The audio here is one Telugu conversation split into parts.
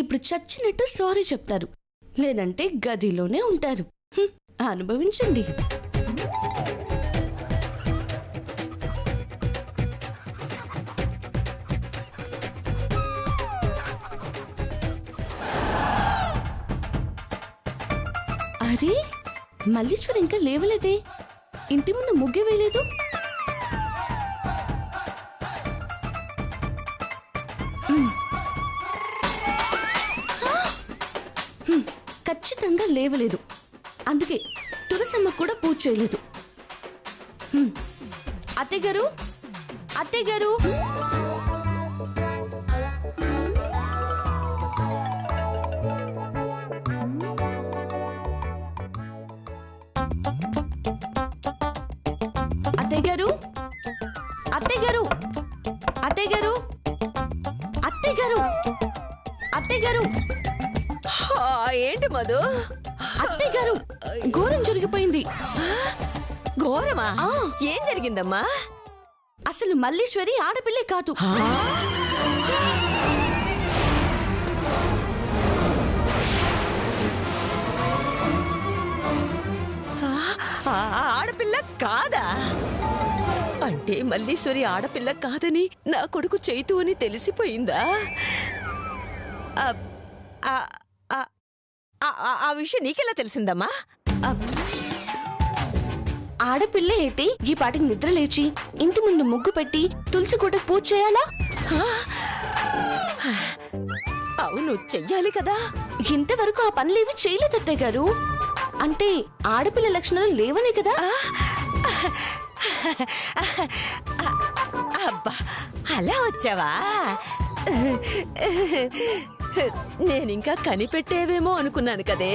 ఇప్పుడు చచ్చినట్టు సారీ చెప్తారు, లేదంటే గదిలోనే ఉంటారు. అనుభవించండి. అరే, మల్లీశ్వర్ ఇంకా లేవలేదే. ఇంటి ముందు ముగ్గు వేయలేదు. ఖచ్చితంగా లేవలేదు. అందుకే తులసమ్మ కూడా పూజ చేయలేదు. అత్తయ్య గారు, అత్తయ్య గారు, అత్తయ్య గారు, అత్తయ్య గారు, అత్తయ్య గారు, అత్తయ్య గారు, అత్తయ్య గారు. ఏంటి మధు? అత్తయ్య గారు, ఘోరం జరిగిపోయింది. ఘోరమా? ఏం జరిగిందమ్మా? అసలు మల్లీశ్వరి ఆడపిల్లే కాదు. ఆడపిల్ల కాదా? అంటే మల్లీశ్వరి ఆడపిల్ల కాదని నా కొడుకు చైతు అని తెలిసిపోయిందా? ఆ విషయం నీకెలా తెలిసిందమ్మా? ఆడపిల్ల అయితే ఈ పాటికి నిద్ర లేచి ఇంటి ముందు ముగ్గు పెట్టి తులసి కోటకు పూజ చేయాలా? అవును, చెయ్యాలి కదా. ఇంతవరకు ఆ పనులేవి చేయలేదు అత్తయ్య గారు. అంటే ఆడపిల్ల లక్షణాలు లేవనే కదా? అబ్బా, అలా వచ్చావా? నేనింకా కనిపెట్టేవేమో అనుకున్నాను కదే.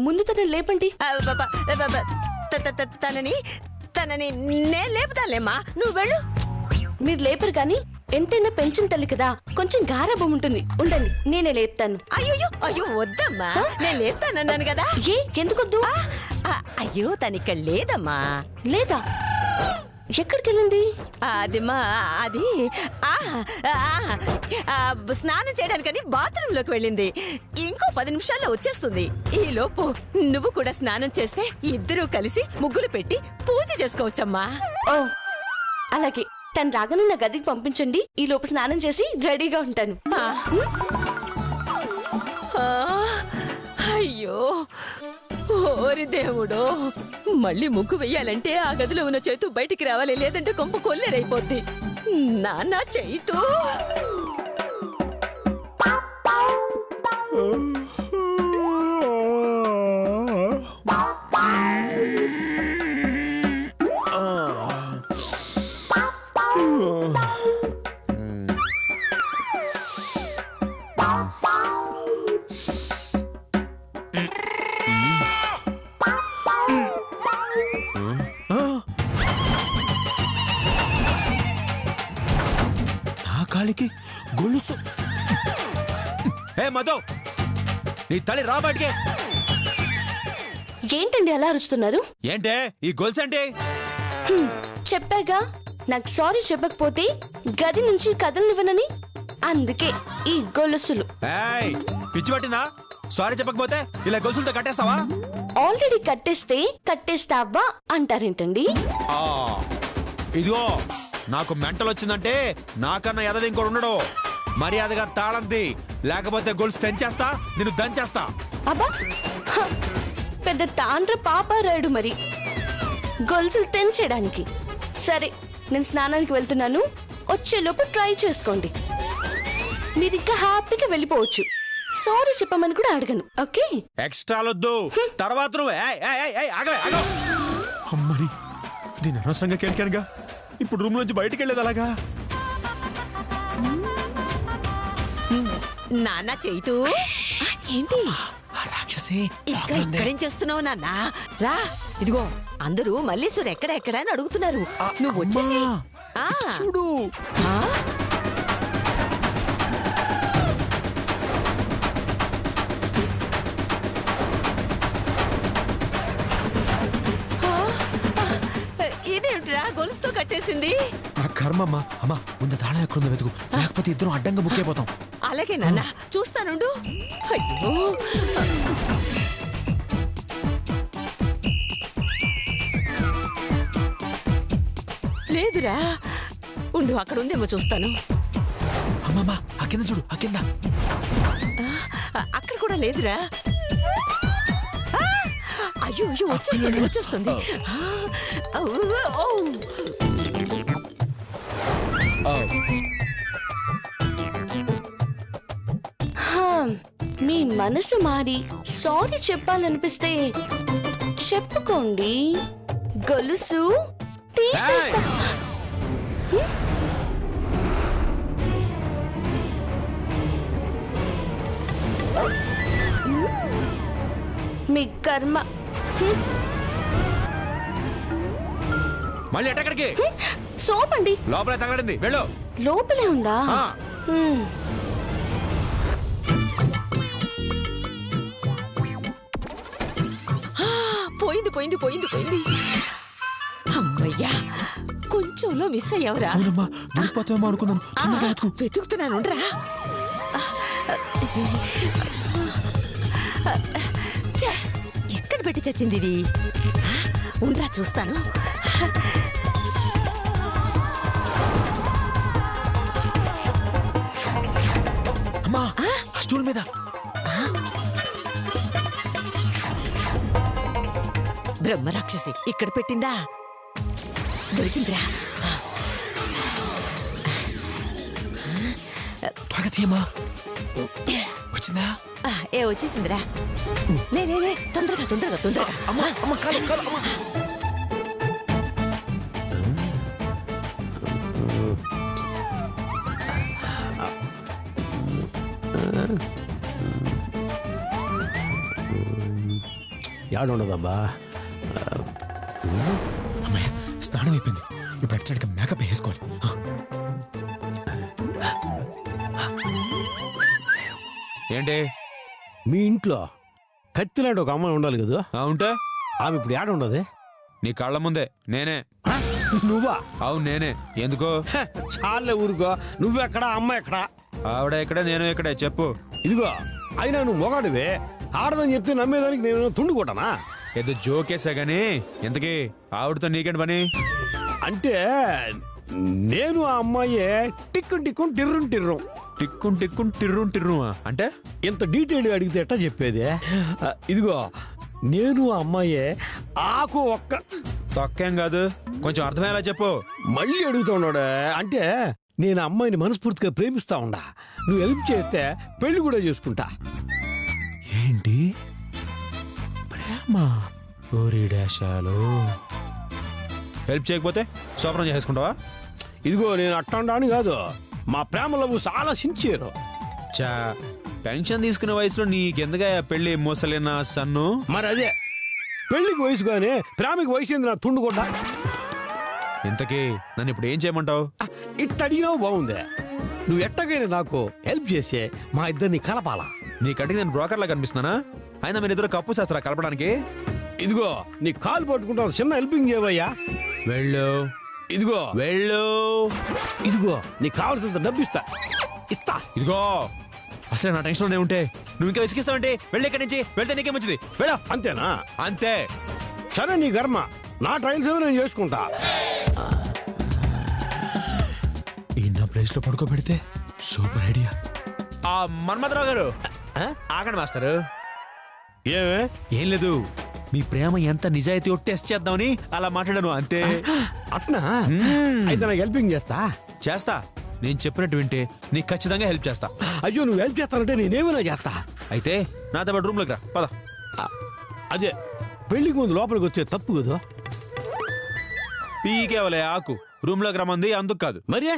ముందు తనని లేపండి. తనని నేను లేపుతాలేమ్మా, నువ్వు వెళ్ళు. మీరు లేపరు కానీ ఎంతైనా పెంచిన తల్లి కదా, కొంచెం గారాబం ఉంటుంది. ఉండండి, నేనే లేపుతాను. అయ్యో అయ్యో వద్దమ్మా, నేను లేపుతానన్నాను కదా. ఏ ఎందుకొద్దు? అయ్యో తనిక్కడ లేదమ్మా. లేదా? ఎక్కడికి వెళ్ళింది? అది స్నానం చేయడానికని బాత్రూంలోకి వెళ్ళింది. ఇంకో 10 నిమిషాల్లో వచ్చేస్తుంది. ఈ లోపు నువ్వు కూడా స్నానం చేస్తే ఇద్దరూ కలిసి ముగ్గులు పెట్టి పూజ చేసుకోవచ్చమ్మా. ఓ అలాగే, తను రాగానే నా గదికి పంపించండి. ఈ లోపు స్నానం చేసి రెడీగా ఉంటాను. అయ్యో ఓరి దేవుడో, మళ్ళీ ముగ్గు వెయ్యాలంటే ఆ గదిలో ఉన్న చైతు బయటికి రావాలి, లేదంటే కొంప కొల్లేరైపోద్ది. నాన్న చైతు, కాలికి గొలుసు. ఏ మధు, నీ తల్లి రా బయటికి. ఏంటండి అలా అరుస్తున్నారు? ఏంటే ఈ గొలుసు అంటే? చెప్పాగా, నాకు సారీ చెప్పకపోతే గది నుంచి కదలనివ్వనని. అందుకే ఈ గొలుసులు. పిచ్చి పట్టిందా? సారీ చెప్పకపోతే ఇలా గొలుసులతో కట్టేస్తావా? ఆల్రెడీ కట్టేస్తే కట్టేస్తావా అంటారేంటండి? ఇదిగో, నాకు మెంటల్ వచ్చిందంటే నాకన్నా ఎదది ఇంకోటి ఉండడు. మర్యాదగా తాళంది, లేకపోతే గొలుసు తెంచేస్తా, నిన్ను దంచేస్తా. అబ్బా, పెద్ద తాండ్ర పాపారాయుడు మరి గొలుసులు తెంచేయడానికి. సరే, నేను స్నానానికి వెళ్తున్నాను. వచ్చేలోపు ట్రై చేసుకోండి. మీరు ఇంకా హ్యాపీగా వెళ్ళిపోవచ్చు. సారీ చెప్పమని కూడా అడగను. ఓకే? ఎక్స్ట్రాలొద్దు. తర్వాత నువ్వు అమ్మని దీని అనవసరంగా కేరికానుగా. ఇప్పుడు రూమ్ నుంచి బయటికి వెళ్ళేది అలాగా? నాన్న చైతు, ఏంటి రాక్షసి ఇంకా ఇక్కడేం చేస్తున్నావు నాన్న? రా, ఇదిగో అందరూ మల్లీశ్వర్ ఎక్కడ అని అడుగుతున్నారు. నువ్వు వచ్చేసి చూడు. ఇదేంట్రా గొలుసుతో కట్టేసింది? కర్మమ్మా. అమ్మా, ముందు తాళం ఎక్కడుందో వెతుకు, లేకపోతే ఇద్దరం అడ్డంగా బుక్ అయిపోతాం. అలాగే నాన్న చూస్తానుండు. అయ్యో లేదురా, ఉండు అక్కడ ఉందేమో చూస్తాను. అమ్మమ్మ ఆ కింద చూడు, ఆ కింద. అక్కడ కూడా లేదురా. అయ్యో అయ్యో వచ్చేస్తుంది వచ్చేస్తుంది. మీ మనసు మారి సారీ చెప్పాలనిపిస్తే చెప్పుకోండి, గొలుసు తీసేస్తా. మీ కర్మ. మళ్ళీ ఎట్టక్కడికి? సోప్ అండి. లోపలే తగలడింది, వెళ్ళు. లోపలే ఉందా? పోయింది పోయింది పోయింది పోయింది. అమ్మయ్యా, కొంచెంలో మిస్ అయ్యావురా. దూరిపోతామేమో అనుకున్నాను. వెతుకుతున్నాను రా. ఎక్కడ పెట్టి చచ్చింది ఇది? ఉండ్రా చూస్తాను. అమ్మా స్టూల్ మీద. బ్రహ్మరాక్షసి ఇక్కడ పెట్టిందా? దొరికిందిరా. త్వరగా తీయమ్మా. వచ్చిందా? ఏ వచ్చేసిందిరా. లే లే లే, తొందరగా తొందరగా తొందరగా. అమ్మా అమ్మ కాలు కాలు అమ్మా. యాడుండదబ్బా. అమ్మాయ స్నానం అయిపోయింది, ఇప్పుడు అడిచాడికి మేకప్ వేసుకోవాలి. ఏంటి మీ ఇంట్లో కత్తిలాంటి ఒక అమ్మాయి ఉండాలి కదా? ఉంటే ఆమె ఇప్పుడు యాడ ఉండదు? నీ కళ్ళ ముందే. నేనే. నువ్వా? అవును నేనే. ఎందుకో? చాలే ఊరుకో. నువ్వెక్కడా, అమ్మాయి ఎక్కడా? ఆవిడ ఇక్కడే, నేను ఇక్కడే. చెప్పు. ఇదిగో, అయినా నువ్వు మొగాడివే, ఆడదని చెప్తే నమ్మేదానికి నేను తుండుకోటానా? ఏదో జోకేసా గానీ ఇంతకీ ఆవిడతో నీకేంటి పని? అంటే నేను ఆ అమ్మాయే టిక్కున్ టిక్కున్ టిర్రుం టిర్రం. టిక్కున్ టిక్కున్ టిర్రుం టిర్రుమా అంటే? ఇంత డీటెయిల్గా అడిగితే ఎట్టా చెప్పేది? ఇదిగో, నేను ఆ అమ్మాయే ఆకు ఒక్క తొక్కేం కాదు, కొంచెం అర్థమయ్యేలా చెప్పు. మళ్ళీ అడుగుతా ఉన్నాడు. అంటే నేను అమ్మాయిని మనస్ఫూర్తిగా ప్రేమిస్తా ఉండా. నువ్వు హెల్ప్ చేస్తే పెళ్లి కూడా చేసుకుంటా. ఏంటి ప్రేమ? ఓరి డాషాలు. హెల్ప్ చేయకపోతే శోభనం చేసుకుంటావా? ఇదిగో, నేను అట్టాండా అని కాదు, మా ప్రేమ లవ్ చాలా సిన్సియర్. చా, పెన్షన్ తీసుకునే వయసులో నీకెందుగా పెళ్లి మోసలేనా సన్ను? మరి అదే, పెళ్లికి వయసు కానీ ప్రేమకి వయసు ఏంది నా తుండుకోట? ఇంతకీ నన్ను ఇప్పుడు ఏం చేయమంటావు? ఇట్ట అడిగినావు బాగుంది. నువ్వు ఎట్టగైనా నాకు హెల్ప్ చేసే మా ఇద్దరిని కలపాలా. నీకంటే నేను బ్రోకర్లా కనిపిస్తున్నానా? అయినా మీరు ఇద్దరు కప్పు చేస్తారా కలపడానికి? ఇదిగో, నీ కాలు పట్టుకుంటావు, చిన్న హెల్పింగ్ చేయవయ్యా. వెళ్ళు. ఇదిగో వెళ్ళు. ఇదిగో, నీకు కావాల్సినంత డబ్బు ఇస్తా. ఇదిగో, అసలు నా టెన్షన్ ఉంటే నువ్వు ఇంకా విసిగిస్తావంటే వెళ్ళి ఇక్కడి నుంచి. వెళ్తే నీకే మంచిది. వెళ్ళా. అంతేనా? అంతే. సరే, నీ కర్మ. నా ట్రయల్స్ ఏమో నేను చేసుకుంటా. ఈ నా ప్లేస్ లో పడుకోబెడితే సూపర్ ఐడియా. మన్మథరావు గారు ఆగండి మాస్టరు. ఏమే? ఏం లేదు, మీ ప్రేమ ఎంత నిజాయితీ టెస్ట్ చేద్దామని అలా మాట్లాడాను అంతే. అట్నా? అయితే నాకు హెల్పింగ్ చేస్తా. నేను చెప్పినట్టు వింటే నీకు ఖచ్చితంగా హెల్ప్ చేస్తా. అయ్యో, నువ్వు హెల్ప్ చేస్తానంటే నేనేమైనా చేస్తా. అయితే నాతో పాటు రూమ్ లోకి రా, పద. అదే, పెళ్లికి ముందు లోపలికి వచ్చే తప్పు కదా. పీకేవలే ఆకు, రూమ్ లోకి రమ్మంది అందుకు కాదు. మరే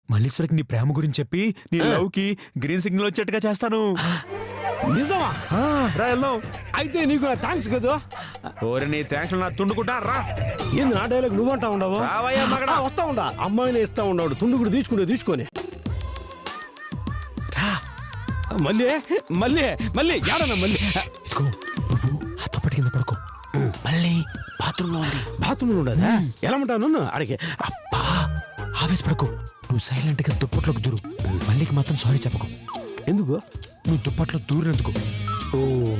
మల్లీశ్వరికి నీ ప్రేమ గురించి చెప్పి నీ లవ్ కి గ్రీన్ సిగ్నల్ వచ్చేట్టుగా చేస్తాను. నిజమా? అయితే నీకు నా థ్యాంక్స్ కదా. ఓరి నీ థ్యాంక్స్ నా తుండుకుంటా రా. ఏంది నా డైలాగ్ నువ్వంటా ఉండవు? వస్తా ఉండా, అమ్మాయిని ఇస్తా ఉన్నాడు, తుండు కూడా తీసుకొని మళ్ళీ మళ్ళీ మళ్ళీ ఏడన్నా మళ్ళీ. నువ్వు ఆ దుప్పటి కింద పడుకో. మళ్ళీ బాత్రూంలో ఉంది. బాత్రూంలో ఉండదా? ఎలా ఉంటాను అడిగే. అబ్బా, ఆవేశపడకు. నువ్వు సైలెంట్ గా దుప్పట్లోకి దూరు. మళ్ళీకి మాత్రం సారీ చెప్పకు. ఎందుకు? నువ్వు దుప్పట్లో దూరినందుకు. ఓ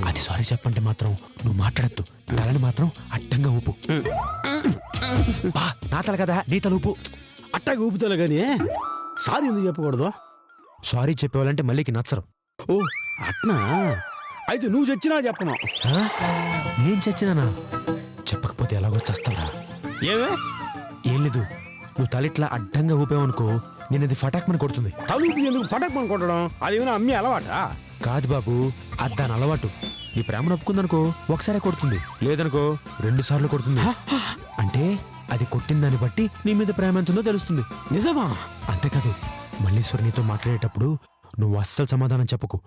అది సారీ చెప్పంటే మాత్రం నువ్వు మాట్లాడద్దు. తలని మాత్రం అడ్డంగా ఊపు. బా, నా తల కదా నీ తల ఊపు. అట్టాగా ఊపుతలే కానీ సారీ ఎందుకు చెప్పకూడదు? సారీ చెప్పేవాళ్ళంటే మళ్ళీకి నచ్చరు. ఓ అట్నా? అయితే నువ్వు చచ్చినా చెప్పను. ఆ? నేను చచ్చినానా? చెప్పకపోతే ఎలాగో చేస్తావా? ఏమే? ఏం లేదు, నువ్వు తలిట్లా అడ్డంగా ఊపావనుకో నేను అది ఫటాక్మని కొడుతుంది. తలుపు ఎందుకు పటకమని కొట్టడం? అదేమైనా అమ్మి అలవాటా? కాదు బాబు, అది దాని అలవాటు. నీ ప్రేమను ఒప్పుకుందనుకో ఒకసారి కొడుతుంది, లేదనుకో 2 సార్లు కొడుతుంది. అంటే అది కొట్టిన దాన్ని బట్టి నీ మీద ప్రేమ ఎంతుందో తెలుస్తుంది. నిజమా? అంతేకాదు, మల్లీశ్వరి నీతో మాట్లాడేటప్పుడు నువ్వు అస్సలు సమాధానం చెప్పకు.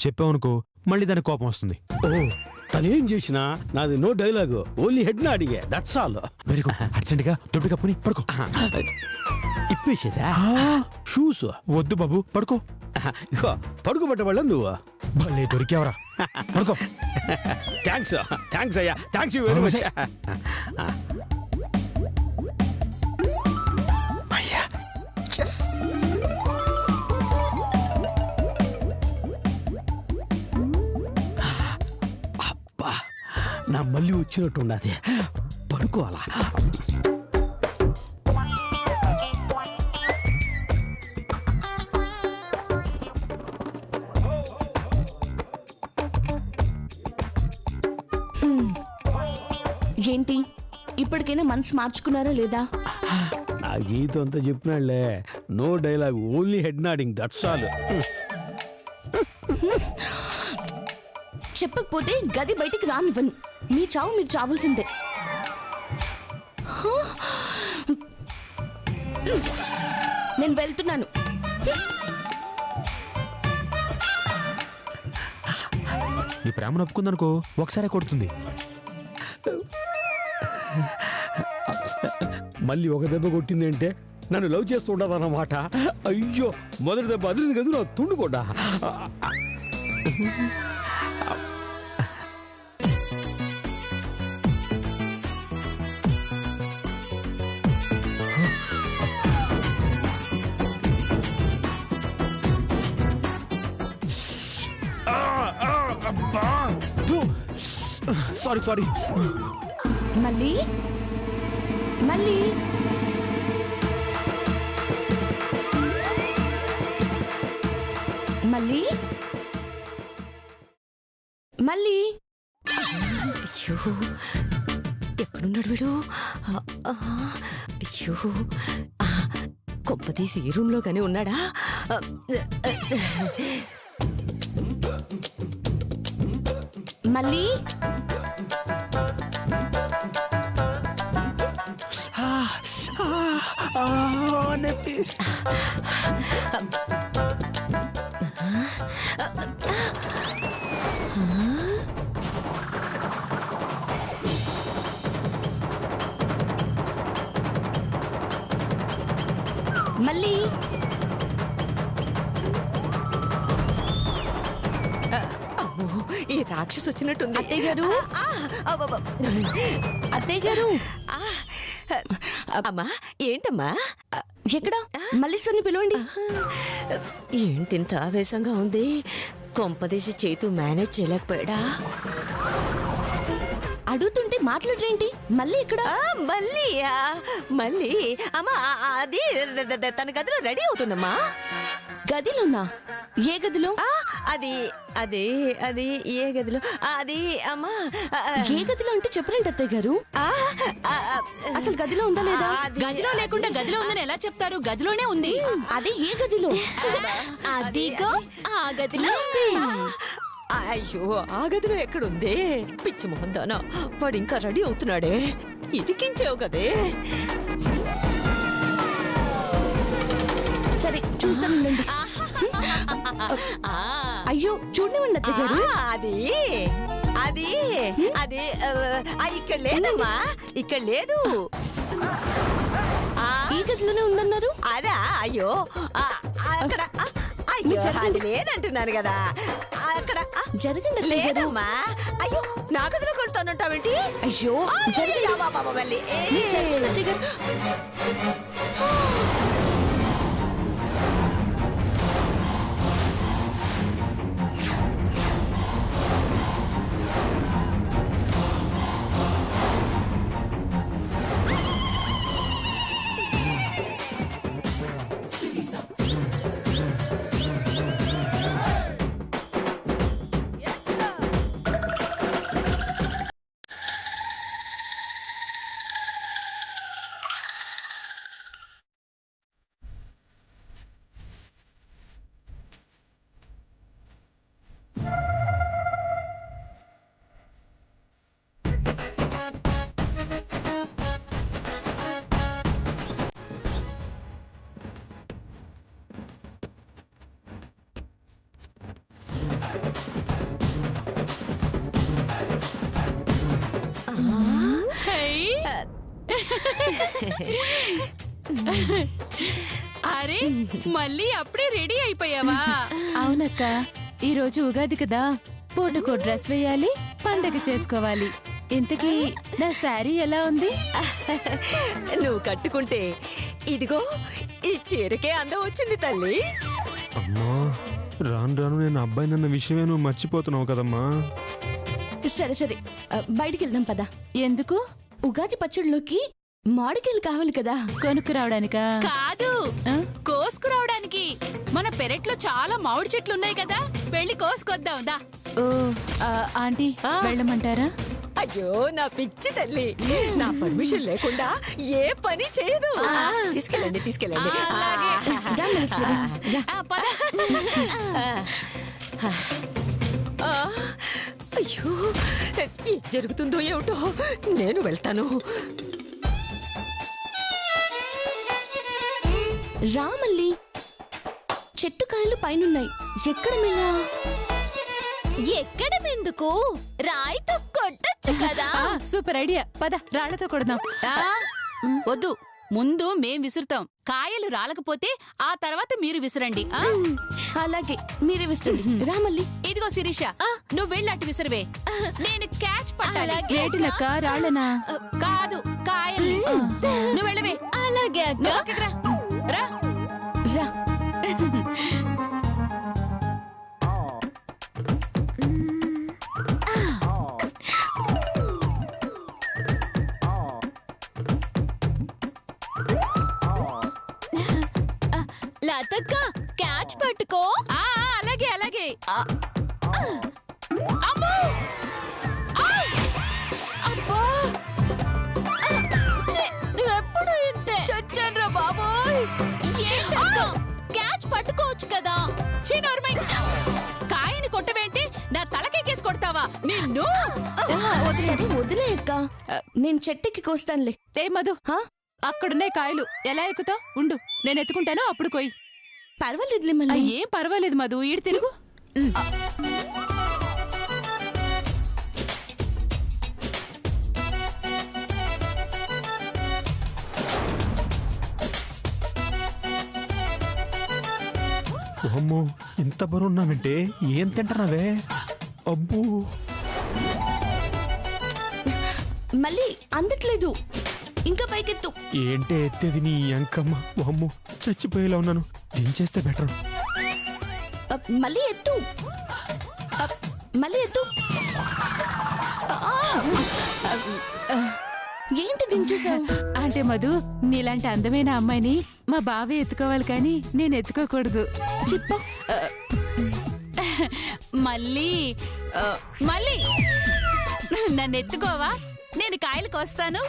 చెప్పావనుకో మళ్ళీ దానికి కోపం వస్తుంది. ఓ తనేం చేసినా నాది నో డైలాగు, ఓన్లీ హెడ్ నా అడిగే, that's all. Very good. Urgent గా దుప్పటి కప్పుని పడుకో. ఇప్పేసేదా? షూస్ వద్దు బాబు, పడుకో. ఇగో పడుకోబెట్టవాళ్ళ నువ్వు. భలే దొరికావరా, పడుకో. థ్యాంక్స్ థ్యాంక్స్ అయ్యా, థ్యాంక్స్ యూ వెరీ మచ్. అయ్యా చెస్. అబ్బా నా మళ్ళీ వచ్చినట్టు ఉన్నది, పడుకోవాలా? ఏంటి ఇప్పటికైనా మనసు మార్చుకున్నారా లేదా? నా జీవితం అంతా చెప్పినాళ్లే, no dialogue, only head nodding, that's all. చెప్పకపోతే గది బయటికి రానివ్వను. మీ చావు మీరు చావాల్సిందే. నేను వెళ్తున్నాను. నీ ప్రేమను ఒప్పుకుందనుకో ఒకసారి కొడుతుంది. మళ్ళీ ఒక దెబ్బ కొట్టింది అంటే నన్ను లవ్ చేస్తూ ఉండదన్నమాట. అయ్యో మొదటి దెబ్బ అదిరింది కదా నా తుండు కూడా. Sorry sorry. మళ్ళీ మళ్ళీ మళ్ళీ మళ్ళీ అయ్యో ఎక్కడున్నాడు వీడు? అయ్యో కొంపతీసి ఈ రూమ్ లో కానీ ఉన్నాడా? మళ్ళీ మళ్ళీ అమ్మో ఈ రాక్షసు వచ్చినట్టుంది. అత్తయ్య గారు, అబ్బబ్బ. అత్తయ్య గారు. అమ్మా ఏంటమ్మా? ఎక్కడ? మల్లీశ్వరిని పిలవండి. ఏంటింత ఆవేశంగా ఉంది? కొంపదీసి చేతు మేనేజ్ చేయలేకపోయాడా? అడుగుతుంటే మాట్లాడరేంటి? మళ్ళీ ఇక్కడ మళ్ళీ అమ్మా అది తన గదిలో రెడీ అవుతుందమ్మా. గదిలోనా? ఏ గదిలో? అది అది అది ఏ గదిలో? అది అమ్మా ఏ గదిలో అంటే చెప్పరండి అత్తయ్య గారు. అసలు గదిలో ఉందా లేదా? గదిలో లేకుండా గదిలో ఉందని ఎలా చెప్తారు? గదిలోనే ఉంది. అదే ఏ గదిలో? అదిగో ఆ గదిలో ఉంది. అయ్యో ఆ గదిలో ఎక్కడుంది? పిచ్చి మొహం దానా, వాడు ఇంకా రెడీ అవుతున్నాడే. ఇరికించావు కదే. సరే చూస్తానండి. అయ్యో చూడనివ్వండి అత్తయ్య గారు. అది అది అది ఇక్కడ లేదమ్మా, ఇక్కడ లేదు. ఈ గదిలోనే ఉందన్నారు. అదా? అయ్యో అక్కడ అయ్యో అది లేదంటున్నాను కదా. అక్కడ జరగండి లేదమ్మా. అయ్యో నా గదిలో కొడుతానంటావేంటి? అయ్యో మళ్ళీ అరే మళ్ళీ అప్పుడే రెడీ అయిపోయావా? అవునక్క, ఈ రోజు ఉగాది కదా, పూటకో డ్రెస్ వేయాలి, పండగ చేసుకోవాలి. ఇంతకీ నా శారీ ఎలా ఉంది? నువ్వు కట్టుకుంటే ఇదిగో ఈ చీరకే అందం వచ్చింది తల్లి. అమ్మా రాను రాను నేను అబ్బాయినన్న విషయమే నువ్వు మర్చిపోతున్నావు కదమ్మా. సరే సరే బయటికి వెళ్దాం పదా. ఎందుకు? ఉగాది పచ్చడిలోకి మామిడికాయలు కావాలి కదా. కొనుక్కు రావడానికా? కాదు, ఆ? కోసుకురావడానికి. మన పెరట్లో చాలా మామిడి చెట్లు ఉన్నాయి కదా, వెళ్ళి కోసుకొద్దాం దా. ఓ, ఆంటీ వెళ్ళమంటారా? అయ్యో నా పిచ్చి తల్లి, నా పర్మిషన్ లేకుండా ఏ పని చేయదు. తీసుకెళ్ళండి తీసుకెళ్ళండి. అలాగే. రా మహేశ్వరి, రా. పద. ఆ, అయ్యో ఏం జరుగుతుందో ఏమిటో, నేను వెళ్తాను. రా మళ్ళీ. చెట్టు కాయలు పైనున్నాయి, ఎక్కడ మిలా? ఎక్కడ ఎందుకు? రాయితో కొట్టచ్చు కదా. సూపర్ ఐడియా, పద రాళ్లతో కొడదాం. వద్దు, ముందు మేం విసురుతాం. కాయలు రాలకపోతే ఆ తర్వాత మీరు విసరండి. అలాగే మీరే విస్తుంది. రా మళ్ళీ. ఇదిగో శిరీష, నువ్వు వెళ్ళి అటు విసిరివే, నేను క్యాచ్ పట్టాలి. వేటిలక్క, రాళ్ళనా? కాదు, కాయల్ని. నువ్వు వెళ్ళవే. అలాగే నువ్వు పక్కకి రా. రా. రా. లతక్క, క్యాచ్ పట్టుకో. అలాగే అలాగే. అమ్మో! అబ్బా! నువ్వెప్పుడు ఇంతే. చచ్చానురా బాబోయ్. ఏంటక్క, క్యాచ్ పట్టుకోవచ్చు కదా. చిన్నోర్మై, కాయని కొట్టవేంటి? నా తలకెక్కేసి కొడతావా నిన్ను? ఒకసారి వదిలే అక్క, నేను చెట్టుకి కోస్తానులే. ఏ మధు, అక్కడున్నాయి కాయలు, ఎలా ఎక్కుతావు? ఉండు, నేను ఎత్తుకుంటాను, అప్పుడు కొయ్యి. పర్వాలేదులే మళ్ళీ. ఏం పర్వాలేదు మధు, ఈడు తిరుగు. అమ్మో ఇంత బరువున్నావంటే ఏం తింటున్నావే? అబ్బో మళ్ళీ అందట్లేదు, ఇంకా పైకెత్తు. ఏంటే ఎత్తేది నీ అంకమ్మ? అమ్మో చచ్చిపోయేలా ఉన్నాను, దించేస్తే బెటర్. మళ్ళీ ఎత్తు, మళ్ళీ ఎత్తు. ఏంటి దించేసావు? అంటే మధు, నీలాంటి అందమైన అమ్మాయిని మా బావే ఎత్తుకోవాలి కానీ నేను ఎత్తుకోకూడదు. చెప్పు. మళ్ళీ మళ్ళీ నన్ను ఎత్తుకోవా? నేను కాయలు కోస్తాను.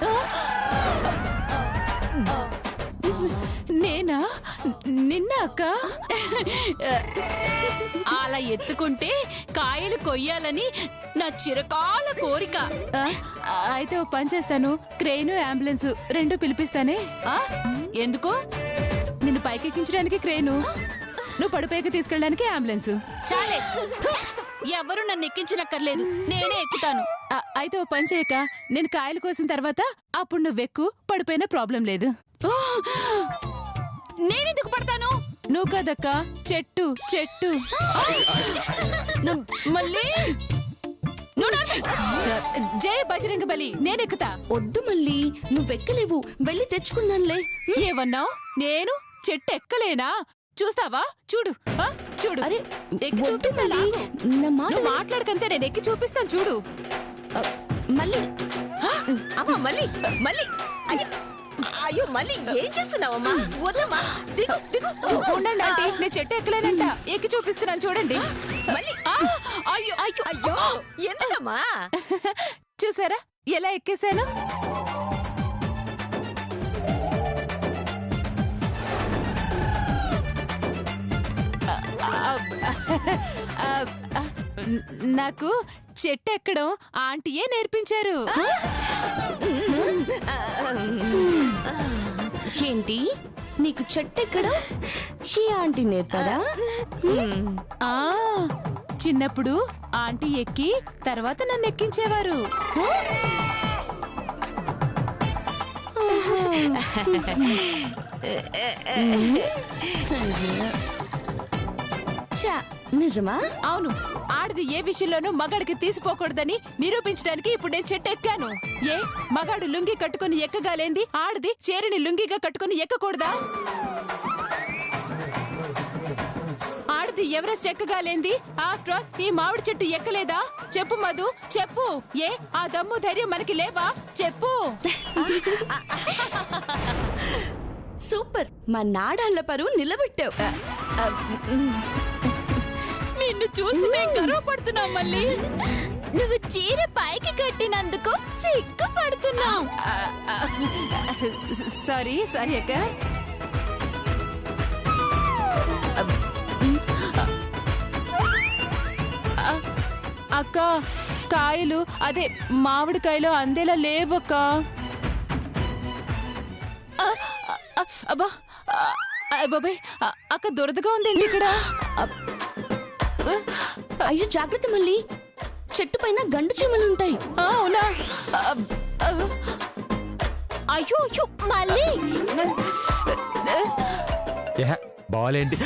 నేనా? నిన్న అక్క? అలా ఎత్తుకుంటే కాయలు కొయ్యాలని నా చిరకాల కోరిక. అయితే ఓ పని చేస్తాను, క్రెయిన్ అంబులెన్స్ రెండు పిలిపిస్తానే. ఎందుకు? నిన్ను పైకెక్కించడానికి క్రెయిన్, నువ్వు పడిపైకి తీసుకెళ్ళడానికి అంబులెన్స్. చాలే, ఎవరు నన్ను ఎక్కించనక్కర్లేదు, నేనే ఎక్కుతాను. అయితే ఓ పని చేయక, నేను కాయలు కోసిన తర్వాత అప్పుడు నువ్వెక్కు, పడిపోయినా ప్రాబ్లం లేదు. నేనెందుకు పడతాను? నువ్వు కదక్క, చెట్టు చెట్టు. మళ్ళీ జై బజరంగ బలి, నేనెక్కుతా. వద్దు మళ్ళీ, నువ్వెక్కలేవు, వెళ్ళి తెచ్చుకున్నానులే. ఏమన్నావు? నేను చెట్టు ఎక్కలేనా? చూస్తావా? చూడు, చూడు. అరే ఎక్కి వద్దు చూపిస్తా. మళ్ళీ, నా మాట నువ్వు మాట్లాడకంతే నేను ఎక్కి చూపిస్తాను, చూడు. మళ్ళీ. అమ్మా మళ్ళీ మళ్ళీ, అయ్యో అయ్యో మళ్ళీ ఏం చేస్తున్నావమ్మా? వద్దమ్మా, దిగు దిగు దిగు. ఉండండి ఆంటీ, నేను చెట్టు ఎక్కలేనంట, ఎక్కి చూపిస్తున్నాను చూడండి. మళ్ళీ అయ్యో అయ్యో అయ్యో ఎందుకమ్మా? చూసారా ఎలా ఎక్కేసాను? నాకు చెట్టు ఎక్కడం ఆంటీయే నేర్పించారు. ఏంటి, నీకు చెట్టు ఎక్కడ ఈ ఆంటీ నేర్పారా? ఆ చిన్నప్పుడు ఆంటీ ఎక్కి తర్వాత నన్ను ఎక్కించేవారు. చా, నిజమా? అవును, ఆడది ఏ విషయంలోనూ మగాడికి తీసిపోకూడదని నిరూపించడానికి ఇప్పుడు నేను చెట్టు ఎక్కాను. ఏ మగాడు లుంగి కట్టుకుని ఎక్కగాలేంది, ఆడది చీరని లుంగిగా కట్టుకుని ఎక్కకూడదా? ఆడది ఎవరెస్ట్ ఎక్కగాలేంది, ఆఫ్టర్ ఆల్ ఈ మామిడి చెట్టు ఎక్కలేదా? చెప్పు మధు, చెప్పు. ఏ ఆ దమ్ము ధైర్యం మనకి లేవా? చెప్పు. సూపర్, మా నాడాళ్ళ పరువు నిలబెట్టావు. నిన్ను చూసి మేము గర్వపడుతున్నాం మళ్ళీ. నువ్వు చీర పైకి కట్టినందుకు సిగ్గుపడుతున్నాం. సారీ సారీ అక్క. అక్క, కాయలు అదే మామిడికాయలు అందేలా లేవక్క. అబ్బా బాబాయ్, అక్క దురదగా ఉందండి ఇక్కడ. అయ్యో జాగ్రత్త, మళ్ళీ చెట్టు పైన గండు చీమలుంటాయి. అవునా? అయ్యో అయ్యో మళ్ళీ బాలేంటి